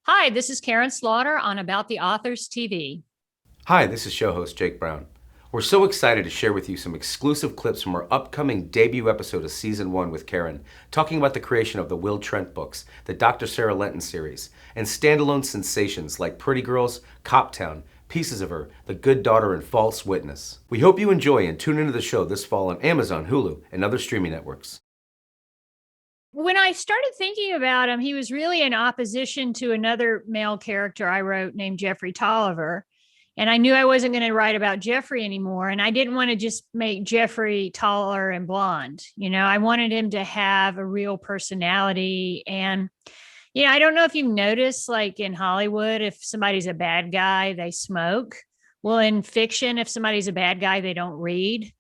Hi, this is Karen Slaughter on About the Authors TV. Hi, this is show host Jake Brown. We're so excited to share with you some exclusive clips from our upcoming debut episode of Season 1 with Karin, talking about the creation of the Will Trent books, the Dr. Sarah Lenton series, and standalone sensations like Pretty Girls, Coptown, Pieces of Her, The Good Daughter, and False Witness. We hope you enjoy and tune into the show this fall on Amazon, Hulu, and other streaming networks. When I started thinking about him, he was really in opposition to another male character I wrote named Jeffrey Tolliver. And I knew I wasn't going to write about Jeffrey anymore. And I didn't want to just make Jeffrey taller and blonde. I wanted him to have a real personality. And, I don't know if you've noticed, like in Hollywood, if somebody's a bad guy, they smoke. Well, in fiction, if somebody's a bad guy, they don't read.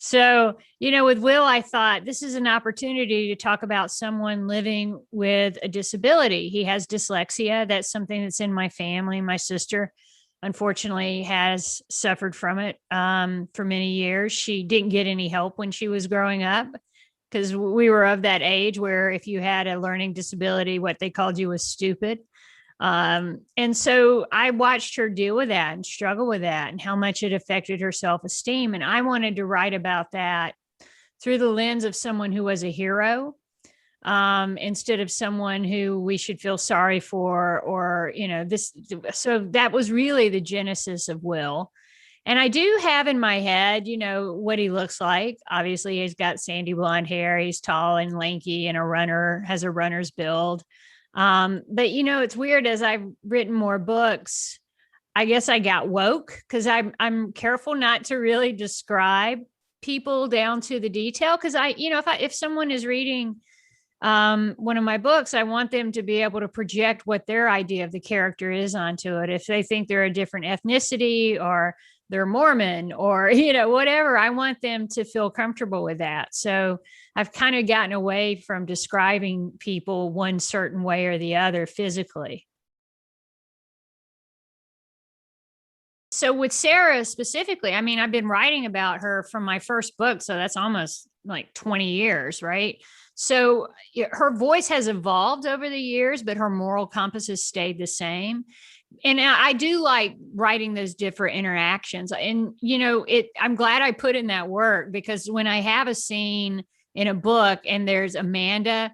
So, with Will, I thought this is an opportunity to talk about someone living with a disability. He has dyslexia. That's something that's in my family. My sister, unfortunately, has suffered from it for many years. She didn't get any help when she was growing up because we were of that age where if you had a learning disability, what they called you was stupid. And so I watched her deal with that and struggle with that and how much it affected her self-esteem. And I wanted to write about that through the lens of someone who was a hero, instead of someone who we should feel sorry for, or, this. So that was really the genesis of Will. And I do have in my head, what he looks like. Obviously, he's got sandy blonde hair. He's tall and lanky and has a runner's build. But it's weird, as I've written more books, I guess I got woke because I'm careful not to really describe people down to the detail. Cause if someone is reading one of my books, I want them to be able to project what their idea of the character is onto it. If they think they're a different ethnicity or they're Mormon or, whatever, I want them to feel comfortable with that. So I've kind of gotten away from describing people one certain way or the other physically. So with Sarah specifically, I've been writing about her from my first book. So that's almost like 20 years, right? So her voice has evolved over the years, but her moral compass has stayed the same. And I do like writing those different interactions. And, I'm glad I put in that work, because when I have a scene in a book and there's Amanda,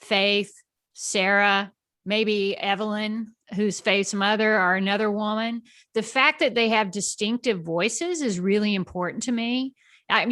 Faith, Sarah, maybe Evelyn, who's Faith's mother, or another woman, the fact that they have distinctive voices is really important to me. I'm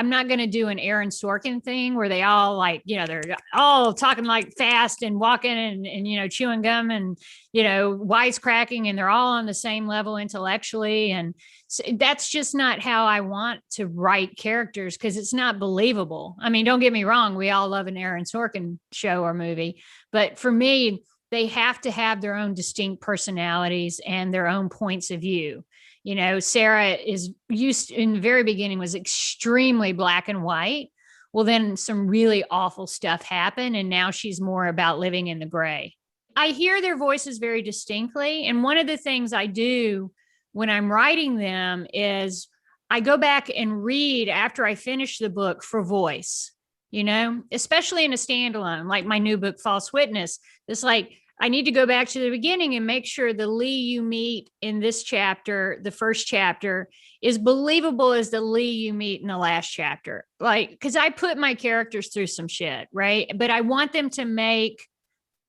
not going to do an Aaron Sorkin thing where they all they're all talking like fast and walking and chewing gum and, wisecracking, and they're all on the same level intellectually. And so that's just not how I want to write characters, because it's not believable. Don't get me wrong. We all love an Aaron Sorkin show or movie, but for me, they have to have their own distinct personalities and their own points of view. Sarah is used in the very beginning was extremely black and white. Well, then some really awful stuff happened, and now she's more about living in the gray. I hear their voices very distinctly. And one of the things I do when I'm writing them is I go back and read after I finish the book for voice, especially in a standalone, like my new book, False Witness. It's like, I need to go back to the beginning and make sure the Lee you meet in this chapter, the first chapter, is believable as the Lee you meet in the last chapter. Because I put my characters through some shit, right? But I want them to make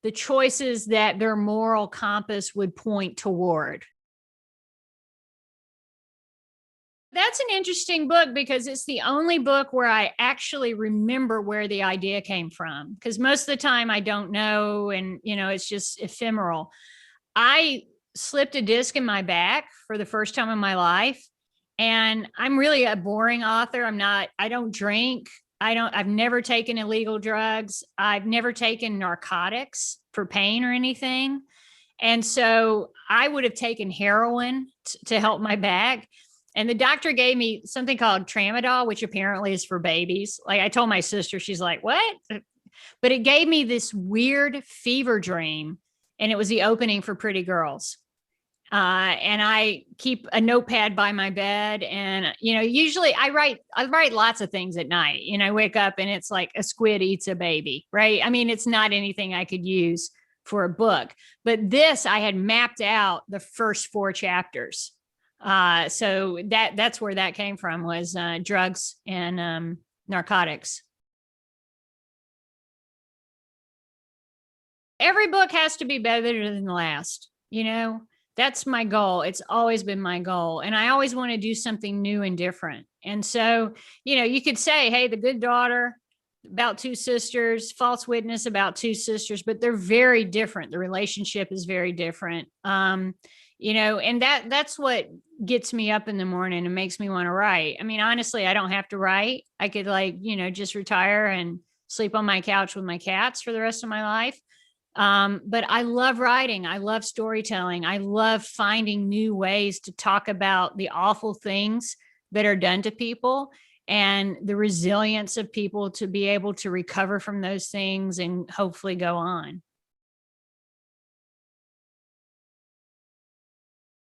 the choices that their moral compass would point toward. That's an interesting book, because it's the only book where I actually remember where the idea came from. Because most of the time I don't know, and it's just ephemeral. I slipped a disc in my back for the first time in my life, and I'm really a boring author. I don't drink. I've never taken illegal drugs. I've never taken narcotics for pain or anything. And so I would have taken heroin to help my back. And the doctor gave me something called tramadol, which apparently is for babies. Like, I told my sister, she's like, what? But it gave me this weird fever dream. And it was the opening for Pretty Girls. And I keep a notepad by my bed. And, usually I write lots of things at night. I wake up and it's like a squid eats a baby, right? It's not anything I could use for a book. But this, I had mapped out the first 4 chapters. So that's where that came from, was drugs and narcotics. Every book has to be better than the last, that's my goal. It's always been my goal. And I always want to do something new and different. And so, you could say, hey, The Good Daughter about 2 sisters, False Witness about 2 sisters, but they're very different. The relationship is very different. And that's what gets me up in the morning and makes me want to write. I mean, honestly, I don't have to write. I could just retire and sleep on my couch with my cats for the rest of my life. But I love writing. I love storytelling. I love finding new ways to talk about the awful things that are done to people and the resilience of people to be able to recover from those things and hopefully go on.